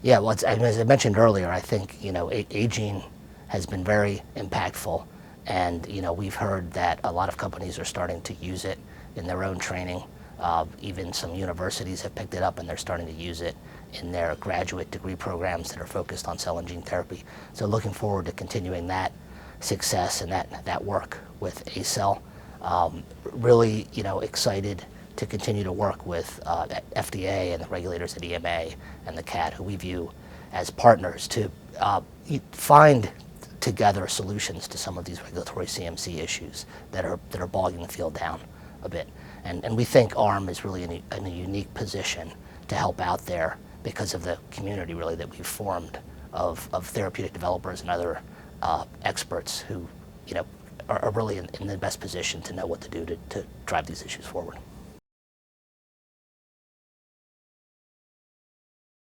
Yeah, well, as I mentioned earlier, I think aging has been very impactful, and we've heard that a lot of companies are starting to use it in their own training. Even some universities have picked it up, and they're starting to use it in their graduate degree programs that are focused on cell and gene therapy. So looking forward to continuing that success and that work with ACell. Really, excited to continue to work with FDA and the regulators at EMA and the CAT, who we view as partners to find together solutions to some of these regulatory CMC issues that are bogging the field down a bit. And we think ARM is really in a unique position to help out there because of the community really that we've formed of therapeutic developers and other experts who are really in the best position to know what to do to drive these issues forward.